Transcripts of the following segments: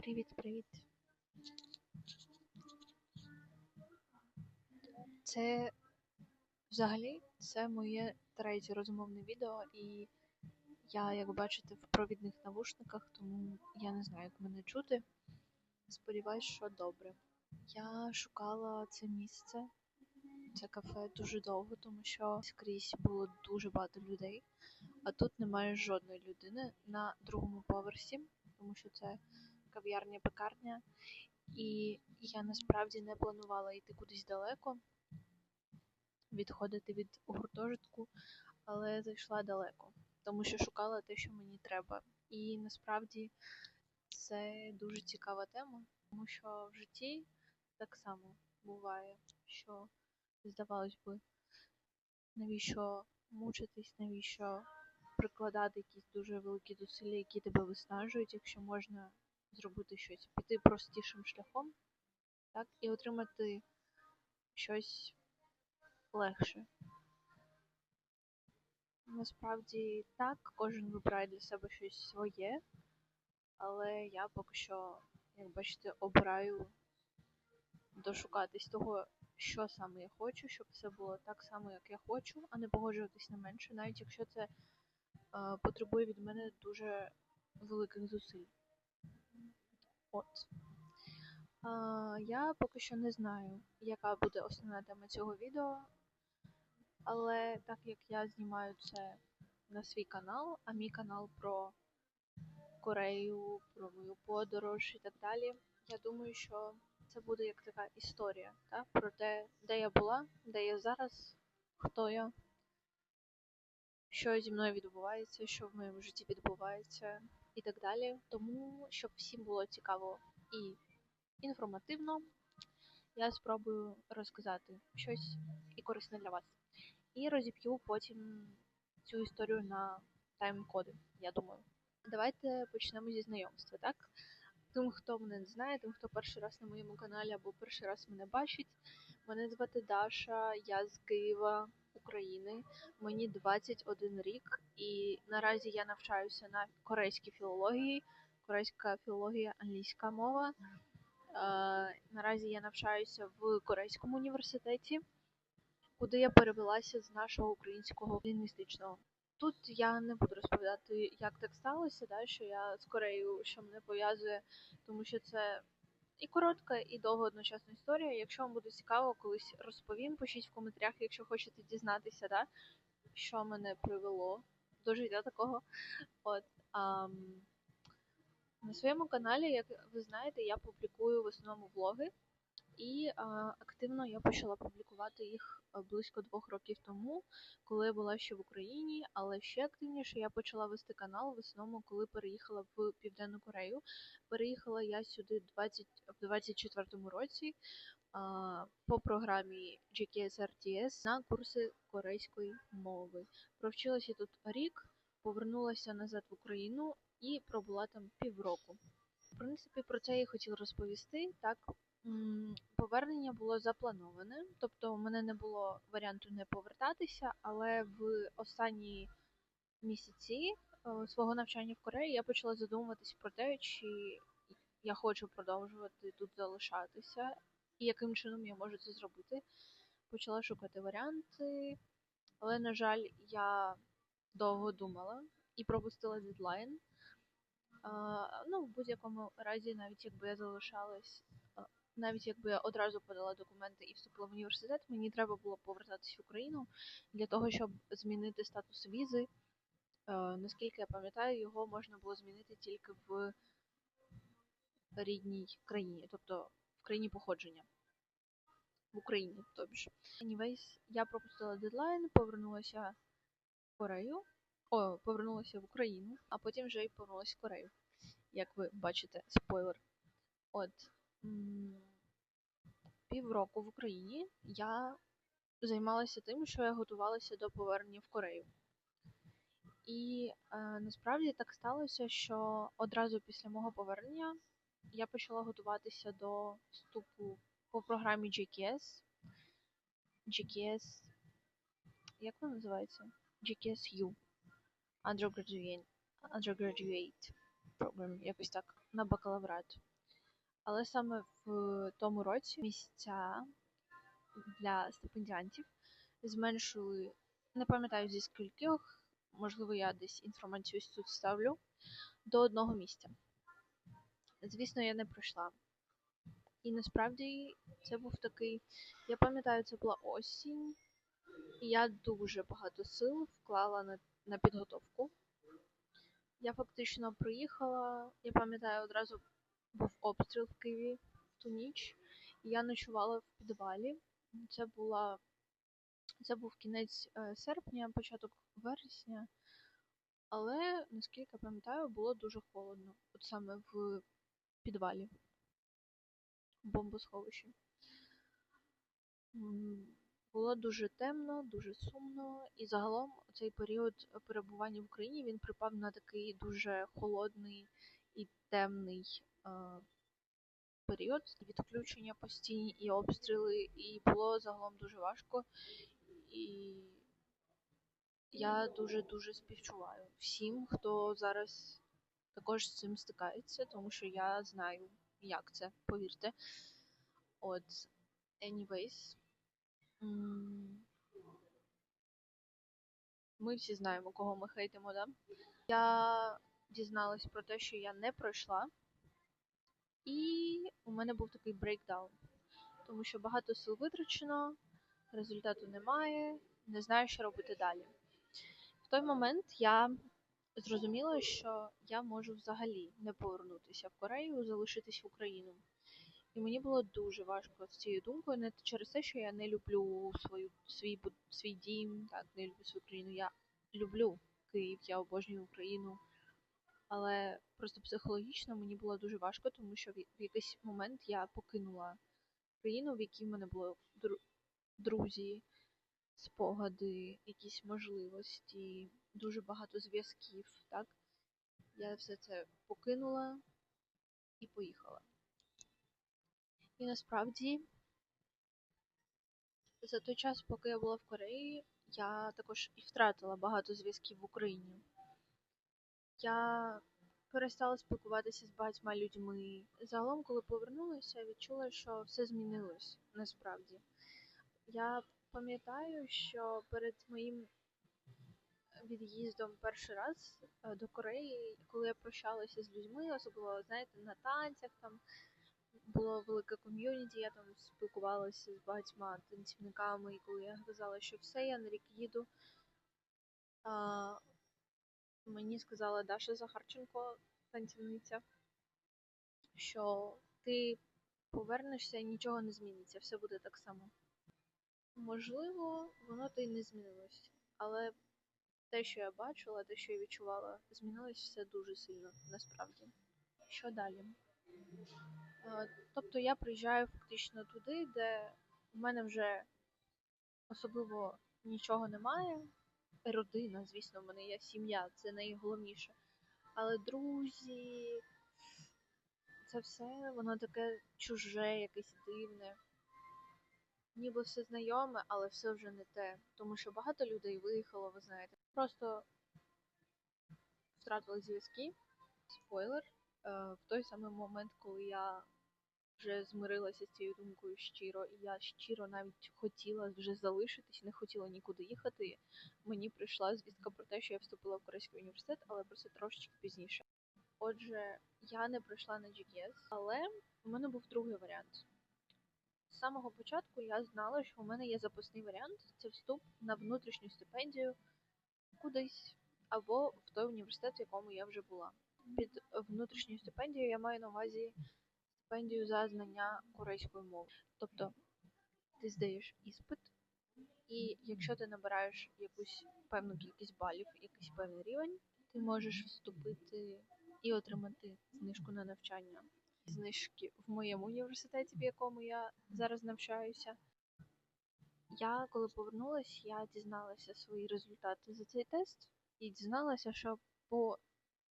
Привіт. Це це моє третє розмовне відео, і я, як бачите, в провідних навушниках, тому я не знаю, як мене чути. Сподіваюсь, що добре. Я шукала це місце, це кафе дуже довго, тому що скрізь було дуже багато людей, а тут немає жодної людини на другому поверсі, тому що це кав'ярня-пекарня. І я насправді не планувала йти кудись далеко, відходити від гуртожитку, але зайшла далеко, тому що шукала те, що мені треба. І насправді це дуже цікава тема, тому що в житті так само буває, що, здавалось би, навіщо мучитись, навіщо прикладати якісь дуже великі зусилля, які тебе виснажують, якщо можна зробити щось, піти простішим шляхом, так, і отримати щось легше. Насправді так, кожен вибирає для себе щось своє, але я поки що, як бачите, обираю дошукатись того, що саме я хочу, щоб все було так само, як я хочу, а не погоджуватись на менше, навіть якщо це потребує від мене дуже великих зусиль. Я поки що не знаю, яка буде основна тема цього відео, але так як я знімаю це на свій канал, а мій канал про Корею, про мою подорож і так далі, я думаю, що це буде як така історія, так? Про те, де я була, де я зараз, хто я, що зі мною відбувається, що в моєму житті відбувається і так далі. Тому, щоб всім було цікаво і інформативно, я спробую розказати щось і корисне для вас. І розіб'ю потім цю історію на тайм-коди, я думаю. Давайте почнемо зі знайомства, так? Тим, хто мене не знає, тим, хто перший раз на моєму каналі або перший раз мене бачить, мене звати Даша, я з Києва, України, мені 21 рік, і наразі я навчаюся на корейській філології, корейська філологія, англійська мова. Наразі я навчаюся в Корейському університеті, куди я перевелася з нашого українського лінгвістичного. Тут я не буду розповідати, як так сталося, що я з Кореєю, що мене пов'язує, тому що це і коротка, і довга одночасна історія. Якщо вам буде цікаво, колись розповім, пишіть в коментарях, якщо хочете дізнатися, що мене привело до життя такого. На своєму каналі, як ви знаєте, я публікую в основному влоги. І активно я почала публікувати їх близько 2 років тому, коли я була ще в Україні, але ще активніше я почала вести канал в основному, коли переїхала в Південну Корею. Переїхала я сюди в 24-му році по програмі GKS-RTS на курси корейської мови. Провчилася тут рік, повернулася назад в Україну і пробула там півроку. В принципі, про це я хотіла розповісти. Так, повернення було заплановане, тобто у мене не було варіанту не повертатися, але в останні місяці свого навчання в Кореї я почала задумуватись про те, чи я хочу продовжувати тут залишатися, і яким чином я можу це зробити. Почала шукати варіанти, але, на жаль, я довго думала і пропустила дедлайн. В будь-якому разі, навіть якби я залишалась, навіть якби я одразу подала документи і вступила в університет, мені треба було повертатись в Україну для того, щоб змінити статус візи. Наскільки я пам'ятаю, його можна було змінити тільки в рідній країні, тобто в країні походження. В Україні, тобто. Anyways, я пропустила дедлайн, повернулася в Україну, а потім вже і повернулася в Корею. Як ви бачите, спойлер. Півроку в Україні я займалася тим, що я готувалася до повернення в Корею. І насправді так сталося, що одразу після мого повернення я почала готуватися до вступу по програмі GKS. GKS, як вона називається? GKS-U. Undergraduate Program, якось так, на бакалаврат. Але саме в тому році місця для стипендіантів зменшили, не пам'ятаю зі скількох, можливо, я десь інформацію тут ставлю, до 1 місця. Звісно, я не пройшла. І насправді це був такий, я пам'ятаю, це була осінь, і я дуже багато сил вклала на підготовку. Я фактично приїхала, я пам'ятаю, одразу був обстріл в Києві в ту ніч, і я ночувала в підвалі. Це був кінець серпня, початок вересня, але, наскільки я пам'ятаю, було дуже холодно, от саме в підвалі, в бомбосховищі. Було дуже темно, дуже сумно, і загалом цей період перебування в Україні, він припав на такий дуже холодний і темний період, відключення постійні і обстріли, і було загалом дуже важко, і я дуже-дуже співчуваю всім, хто зараз також з цим стикається, тому що я знаю, як це, повірте. От, anyways, ми всі знаємо, кого ми хейтимо, да? Я дізналась про те, що я не пройшла, і у мене був такий брейкдаун, тому що багато сил витрачено, результату немає, не знаю, що робити далі. В той момент я зрозуміла, що я можу взагалі не повернутися в Корею, залишитись в Україну. І мені було дуже важко з цією думкою, не через те, що я не люблю свій дім, так, не люблю свою країну. Я люблю Київ, я обожнюю Україну. Але просто психологічно мені було дуже важко, тому що в якийсь момент я покинула країну, в якій в мене були друзі, спогади, якісь можливості, дуже багато зв'язків, так? Я все це покинула і поїхала. І насправді, за той час, поки я була в Кореї, я також і втратила багато зв'язків в Україні. Я перестала спілкуватися з багатьма людьми. Загалом, коли повернулася, відчула, що все змінилось насправді. Я пам'ятаю, що перед моїм від'їздом перший раз до Кореї, коли я прощалася з людьми, особливо, знаєте, на танцях, там було велике ком'юніті, я там спілкувалася з багатьма танцівниками, і коли я сказала, що все, я на рік їду, мені сказала Даша Захарченко, танцівниця, що ти повернешся і нічого не зміниться, все буде так само. Можливо, воно то й не змінилось, але те, що я бачила, те, що я відчувала, змінилось все дуже сильно, насправді. Що далі? Тобто я приїжджаю фактично туди, де в мене вже особливо нічого немає. Родина, звісно, в мене є сім'я, це найголовніше. Але друзі, це все, воно таке чуже, якесь дивне. Ніби все знайоме, але все вже не те. Тому що багато людей виїхало, ви знаєте. Просто втратили зв'язки. Спойлер. В той самий момент, коли я вже змирилася з цією думкою щиро, і я щиро навіть хотіла вже залишитись, не хотіла нікуди їхати, мені прийшла звістка про те, що я вступила в Корейський університет, але про це трошечки пізніше. Отже, я не пройшла на GKS, але у мене був другий варіант. З самого початку я знала, що у мене є запасний варіант – це вступ на внутрішню стипендію кудись або в той університет, в якому я вже була. Під внутрішньою стипендією я маю на увазі стипендію за знання корейської мови. Тобто ти здаєш іспит, і якщо ти набираєш якусь певну кількість балів, якийсь певний рівень, ти можеш вступити і отримати знижку на навчання. Знижки в моєму університеті, в якому я зараз навчаюся. Я, коли повернулась, я дізналася свої результати за цей тест і дізналася, що по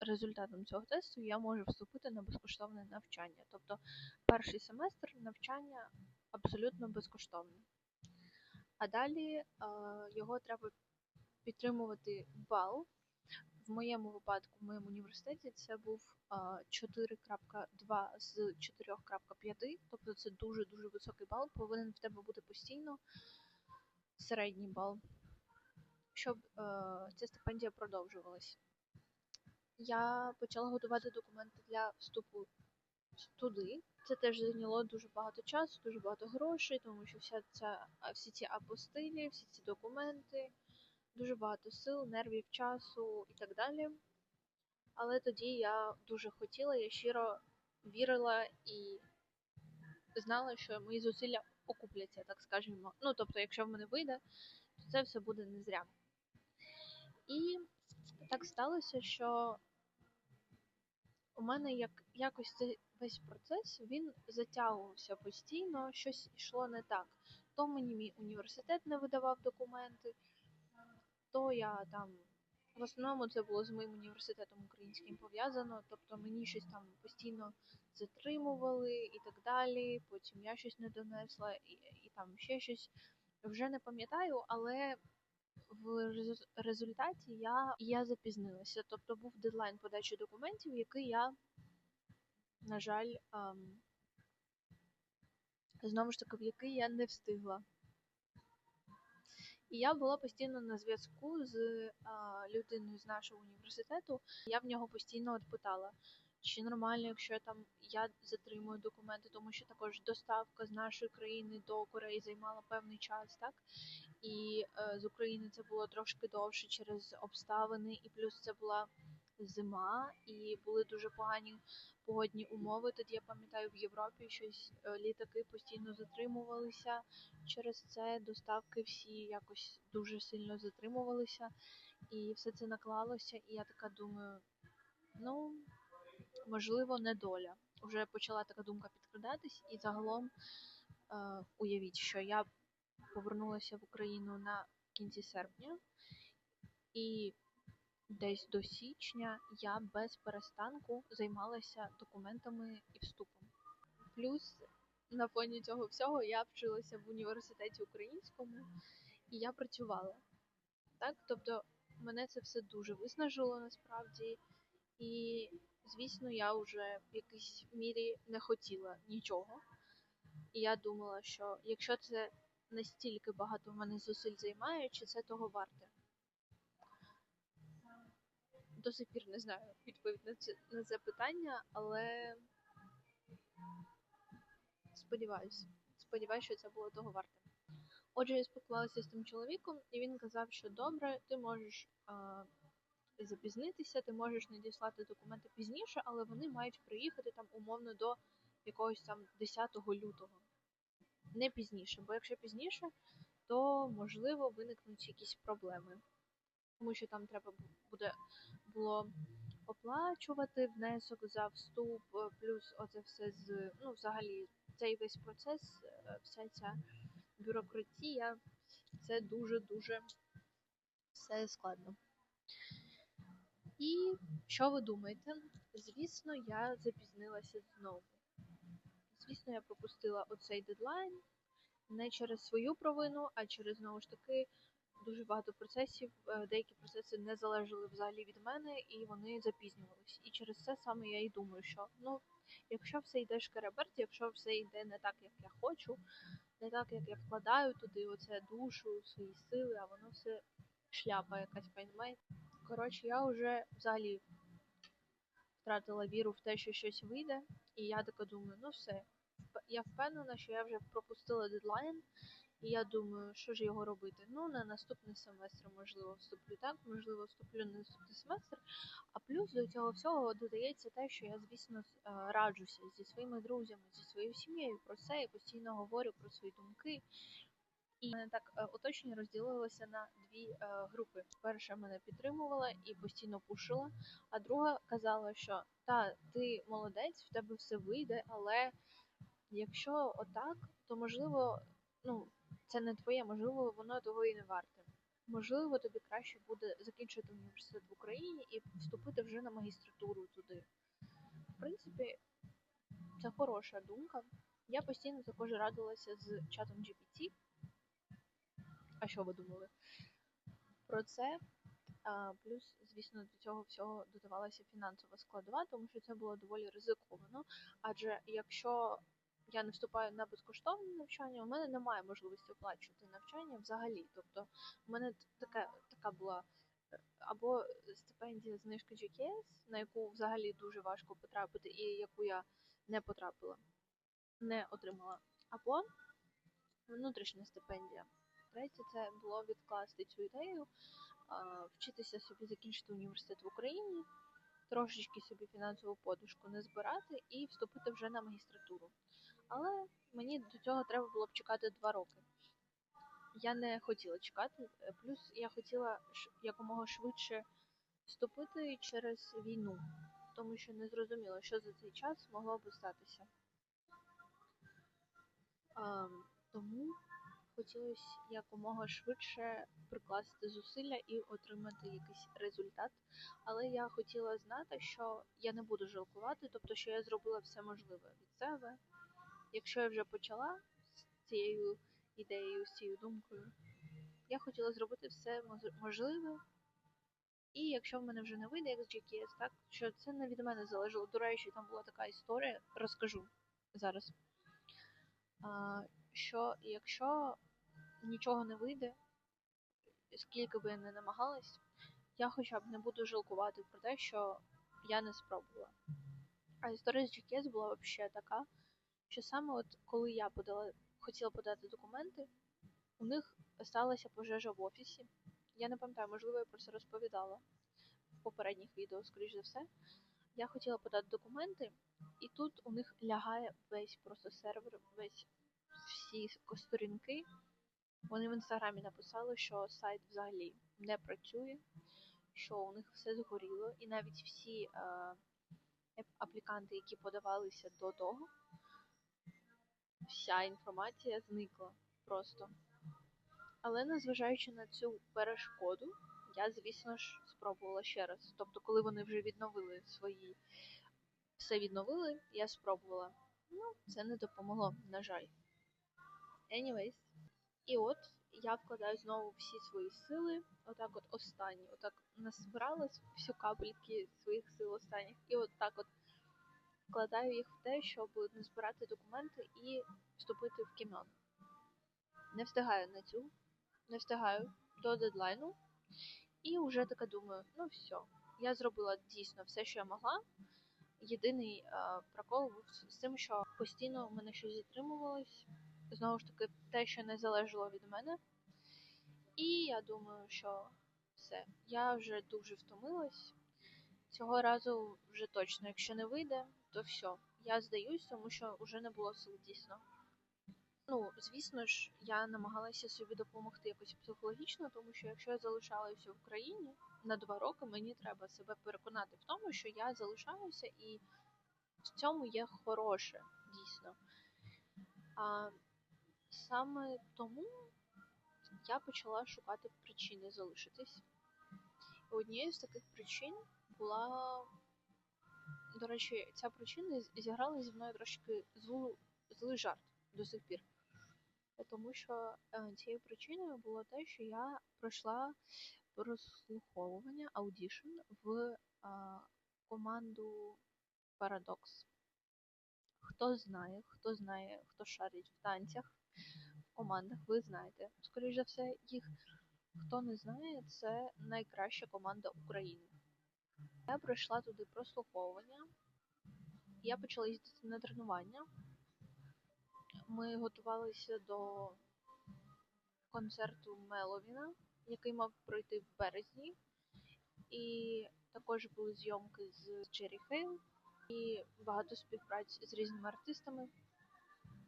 результатам цього тесту я можу вступити на безкоштовне навчання. Тобто перший семестр навчання абсолютно безкоштовне. А далі його треба підтримувати бал в моєму випадку, в моєму університеті, це був 4.2 з 4.5, тобто це дуже-дуже високий бал, повинен в тебе бути постійно середній бал, щоб ця стипендія продовжувалась. Я почала готувати документи для вступу туди. Це теж зайняло дуже багато часу, дуже багато грошей, тому що всі ці апостилі, всі ці документи, дуже багато сил, нервів, часу і так далі. Але тоді я дуже хотіла, я щиро вірила і знала, що мої зусилля окупляться, так скажімо. Ну, тобто, якщо в мене вийде, то це все буде не зря. І так сталося, що у мене якось цей весь процес, він затягувався постійно, щось йшло не так. То мені мій університет не видавав документи, то я там, в основному це було з моїм університетом українським пов'язано, тобто мені щось там постійно затримували і так далі, потім я щось не донесла і там ще щось. Вже не пам'ятаю, але в результаті я запізнилася. Тобто був дедлайн подачі документів, який я, на жаль, знову ж таки, в який я не встигла. І я була постійно на зв'язку з людиною з нашого університету. Я в нього постійно питала, чи нормально, якщо я затримую документи, тому що також доставка з нашої країни до Кореї займала певний час, так? І з України це було трошки довше через обставини, і плюс це була зима, і були дуже погані погодні умови. Тоді я пам'ятаю, в Європі щось літаки постійно затримувалися. Через це доставки всі якось дуже сильно затримувалися, і все це наклалося, і я така думаю, ну, можливо, не доля. Вже почала така думка підкрадатись, і загалом уявіть, що я повернулася в Україну на кінці серпня, і десь до січня я без перестанку займалася документами і вступом. Плюс на фоні цього всього я вчилася в університеті українському і я працювала. Так, тобто мене це все дуже виснажило насправді, і звісно, я вже в якійсь мірі не хотіла нічого. І я думала, що якщо це настільки багато в мене зусиль займає, чи це того варте. До сих пір не знаю відповідь на це питання, але сподіваюся, що це було того варте. Отже, я спілкувалася з тим чоловіком, і він казав, що добре, ти можеш запізнитися, ти можеш надіслати документи пізніше, але вони мають приїхати там умовно до якогось там 10 лютого. Не пізніше, бо якщо пізніше, то можливо виникнуть якісь проблеми. Тому що там треба було оплачувати внесок за вступ, плюс оце все взагалі цей весь процес, вся ця бюрократія, це дуже-дуже все складно. І що ви думаєте? Звісно, я запізнилася знову. Звісно, я пропустила оцей дедлайн не через свою провину, а через, знову ж таки, дуже багато процесів. Деякі процеси не залежали взагалі від мене, і вони запізнювалися. І через це саме я і думаю, що якщо все йде шкереберть, якщо все йде не так, як я хочу, не так, як я вкладаю туди оце душу, свої сили, а воно все шляпа якась, понімаєте? Коротше, я вже взагалі втратила віру в те, що щось вийде, і я така думаю, ну все, я впевнена, що я вже пропустила дедлайн, і я думаю, що ж його робити? Ну, на наступний семестр, можливо, вступлю так, можливо, вступлю на наступний семестр, а плюс до цього всього додається те, що я, звісно, раджуся зі своїми друзями, зі своєю сім'єю про це, і постійно говорю про свої думки. І мене так оточення розділилося на дві групи. Перша мене підтримувала і постійно пушила, а друга казала, що ти молодець, в тебе все вийде, але якщо отак, то можливо, це не твоє, можливо, воно того і не варте. Можливо, тобі краще буде закінчити університет в Україні і вступити вже на магістратуру туди. В принципі, це хороша думка. Я постійно також радилася з чатом GPT. А що ви думали про це? Плюс, звісно, до цього всього додавалася фінансова складова, тому що це було доволі ризиковано. Адже якщо я не вступаю на безкоштовне навчання, у мене немає можливості оплачувати навчання взагалі. Тобто у мене така була або стипендія знижки GKS, на яку взагалі дуже важко потрапити, і яку я не потрапила, не отримала, або внутрішня стипендія. Третє, це було відкласти цю ідею, вчитися собі закінчити університет в Україні, трошечки собі фінансову подушку не збирати і вступити вже на магістратуру. Але мені до цього треба було б чекати 2 роки. Я не хотіла чекати, плюс я хотіла якомога швидше вступити через війну, тому що не зрозуміло, що за цей час могло б статися. Тому хотілося якомога швидше прикласти зусилля і отримати якийсь результат. Але я хотіла знати, що я не буду жалкувати, тобто, що я зробила все можливе від себе. Якщо я вже почала з цією ідеєю, з цією думкою, я хотіла зробити все можливе. І якщо в мене вже не вийде, як з GKS, так, що це не від мене залежало. До речі, там була така історія, розкажу зараз. Що якщо нічого не вийде, скільки би я не намагалась, я хоча б не буду жалкувати про те, що я не спробувала. А історія з GKS була взагалі така, що саме от коли я хотіла подати документи, у них сталася пожежа в офісі. Я не пам'ятаю, можливо, я про це розповідала в попередніх відео, скоріш за все. Я хотіла подати документи, і тут у них лягає весь просто сервер, всі сторінки. Вони в інстаграмі написали, що сайт взагалі не працює, що у них все згоріло, і навіть всі апліканти, які подавалися до того, вся інформація зникла просто. Але незважаючи на цю перешкоду, я, звісно ж, спробувала ще раз. Тобто, коли вони вже все відновили, я спробувала. Ну, це не допомогло, на жаль. Anyways. І от я вкладаю знову всі свої сили, отак от останні, отак насобирала всю капельки своїх сил останніх, і от так от вкладаю їх в те, щоб назбирати документи і вступити в КМЕОН. Не встигаю до дедлайну, і вже така думаю, ну все, я зробила дійсно все, що я могла. Єдиний прокол був з тим, що постійно у мене щось затримувалось, знову ж таки, те, що не залежало від мене. І я думаю, що все, я вже дуже втомилась. Цього разу вже точно, якщо не вийде, то все. Я здаюсь, тому що вже не було сил дійсно. Ну, звісно ж, я намагалася собі допомогти якось психологічно, тому що якщо я залишалася в Україні на 2 роки, мені треба себе переконати в тому, що я залишаюся і в цьому є хороше, дійсно. А саме тому я почала шукати причини залишитись. І однією з таких причин була, до речі, ця причина зіграла зі мною трошки злий жарт до сих пір. Тому що цією причиною було те, що я пройшла прослуховування, аудішн в команду Paradox. Хто знає, хто шарить в танцях, в командах, ви знаєте. Скоріше за все, їх. Хто не знає, це найкраща команда України. Я пройшла туди прослуховування, я почала їздити на тренування. Ми готувалися до концерту Меловіна, який мав пройти в березні. І також були зйомки з Джері Хейл і багато співпраць з різними артистами,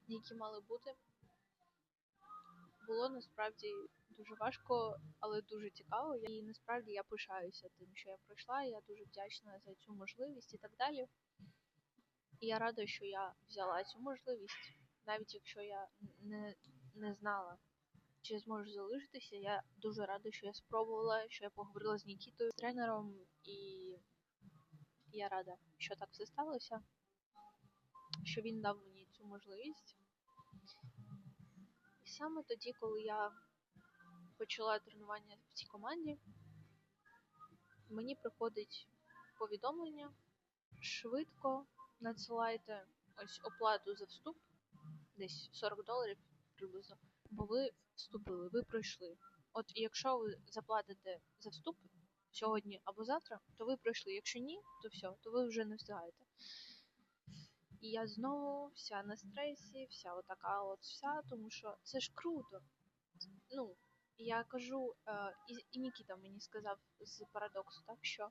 які мали бути. Було насправді дуже важко, але дуже цікаво. І насправді я пишаюся тим, що я пройшла, я дуже вдячна за цю можливість і так далі. І я рада, що я взяла цю можливість, навіть якщо я не знала, чи зможу залишитися, я дуже рада, що я спробувала, що я поговорила з Нікітою, з тренером, і я рада, що так все сталося, що він дав мені цю можливість. І саме тоді, коли я почала тренування в цій команді, мені приходить повідомлення, швидко надсилайте ось оплату за вступ, десь $40 приблизно, бо ви вступили, ви пройшли. От якщо ви заплатите за вступ сьогодні або завтра, то ви пройшли. Якщо ні, то все, то ви вже не встигаєте. І я знову вся на стресі, вся отака от вся, тому що це ж круто. Ну, я кажу, і Нікіта мені сказав з парадоксу, так що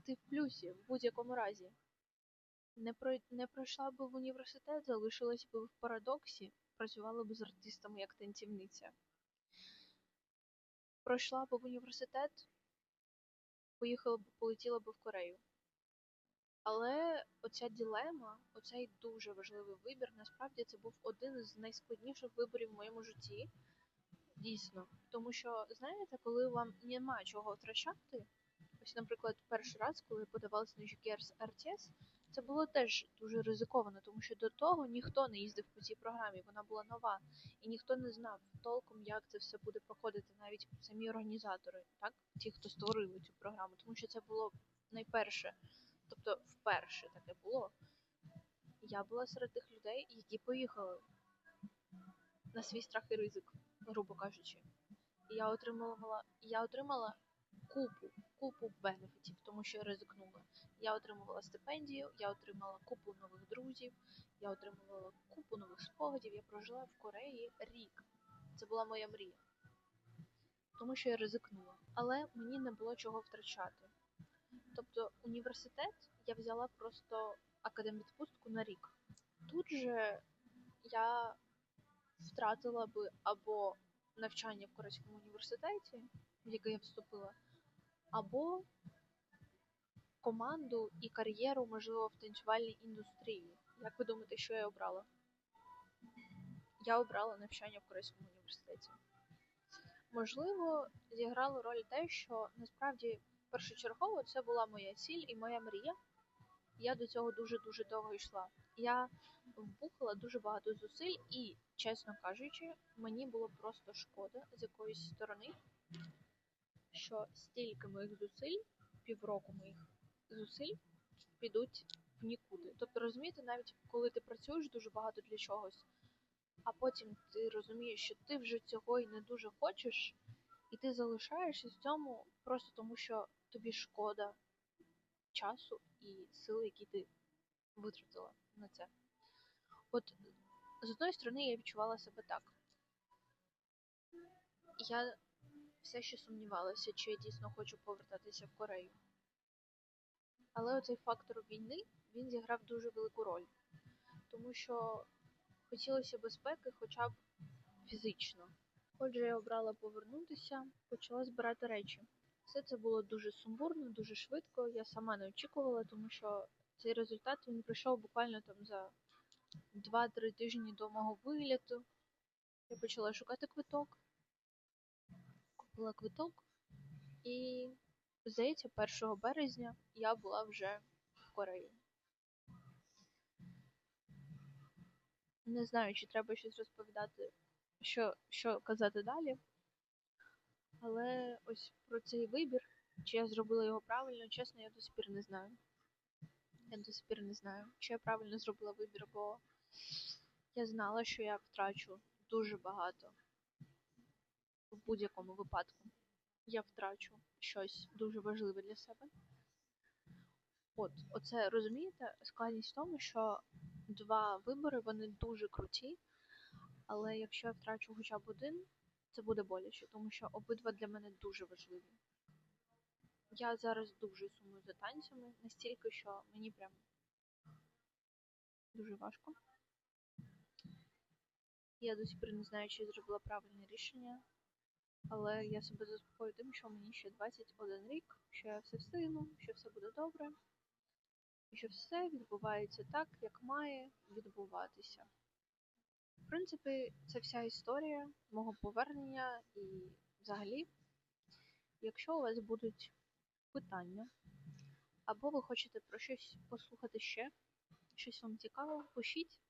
ти в плюсі в будь-якому разі. Не пройшла би в університет, залишилась би в парадоксі, працювала б з артистами як танцівниця. Пройшла б в університет, полетіла б в Корею. Але оця дилема, оцей дуже важливий вибір, насправді це був один з найскладніших виборів в моєму житті. Дійсно. Тому що, знаєте, коли вам немає чого втрачати, ось, наприклад, перший раз, коли я подавалася на GKR RTS, це було теж дуже ризиковано, тому що до того ніхто не їздив по цій програмі, вона була нова, і ніхто не знав толком, як це все буде проходити, навіть самі організатори, так, ті, хто створили цю програму, тому що це було найперше, тобто вперше таке було. Я була серед тих людей, які поїхали на свій страх і ризик, грубо кажучи. І я отримала купу бенефітів, тому що я ризикнула. Я отримувала стипендію, я отримала купу нових друзів, я отримувала купу нових спогадів, я прожила в Кореї рік. Це була моя мрія. Тому що я ризикнула. Але мені не було чого втрачати. Тобто університет я взяла просто академвідпустку на рік. Тут же я втратила би або навчання в Корейському університеті, в який я вступила, або команду і кар'єру, можливо, в танцювальній індустрії. Як ви думаєте, що я обрала? Я обрала навчання в Корейському університеті. Можливо, зіграло роль те, що насправді першочергово це була моя ціль і моя мрія. Я до цього дуже-дуже довго йшла. Я вбухала дуже багато зусиль і, чесно кажучи, мені було просто шкода з якоїсь сторони, що стільки моїх зусиль, півроку моїх зусиль, підуть в нікуди. Тобто, розумієте, навіть коли ти працюєш дуже багато для чогось, а потім ти розумієш, що ти вже цього і не дуже хочеш, і ти залишаєшся в цьому просто тому, що тобі шкода часу і сили, які ти витратила на це. От, з одної сторони, я відчувала себе так. Я все ще сумнівалася, чи я дійсно хочу повертатися в Корею. Але оцей фактор війни, він зіграв дуже велику роль. Тому що хотілося безпеки хоча б фізично. Отже, я обрала повернутися, почала збирати речі. Все це було дуже сумбурно, дуже швидко, я сама не очікувала, тому що цей результат він прийшов буквально там за 2-3 тижні до мого виліту. Я почала шукати квиток, купила квиток і, здається, 1 березня я була вже в Кореї. Не знаю, чи треба щось розповідати, що казати далі. Але ось про цей вибір, чи я зробила його правильно, чесно, я до сих пір не знаю. Я до сих пір не знаю, чи я правильно зробила вибір, бо я знала, що я втрачу дуже багато. В будь-якому випадку. Я втрачу щось дуже важливе для себе. Оце, розумієте, складність в тому, що 2 вибори, вони дуже круті, але якщо я втрачу хоча б один, це буде боляче, тому що обидва для мене дуже важливі. Я зараз дуже сумую за танцями, настільки, що мені прям дуже важко. Я до сих пір не знаю, чи я зробила правильне рішення, але я себе заспокоюю тим, що мені ще 21 рік, що я все встигну, що все буде добре, і що все відбувається так, як має відбуватися. В принципі, це вся історія мого повернення і взагалі, якщо у вас будуть питання, або ви хочете про щось послухати ще, щось вам цікаво, пишіть.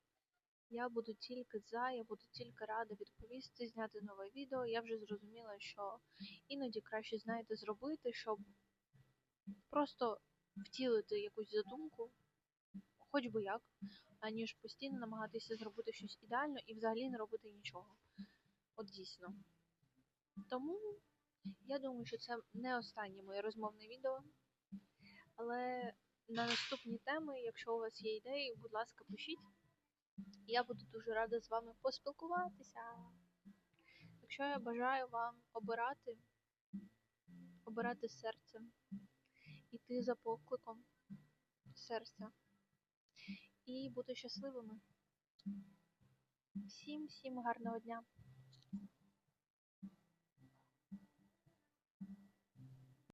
Я буду тільки за, я буду тільки рада відповісти, зняти нове відео. Я вже зрозуміла, що іноді краще, знаєте, зробити, щоб просто втілити якусь задумку, хоч би як, аніж постійно намагатися зробити щось ідеально і взагалі не робити нічого. От дійсно. Тому я думаю, що це не останнє моє розмовне відео. Але на наступні теми, якщо у вас є ідеї, будь ласка, пишіть. Я буду дуже рада з вами поспілкуватися. Так що я бажаю вам обирати серцем, іти за покликом серця і бути щасливими. Всім гарного дня!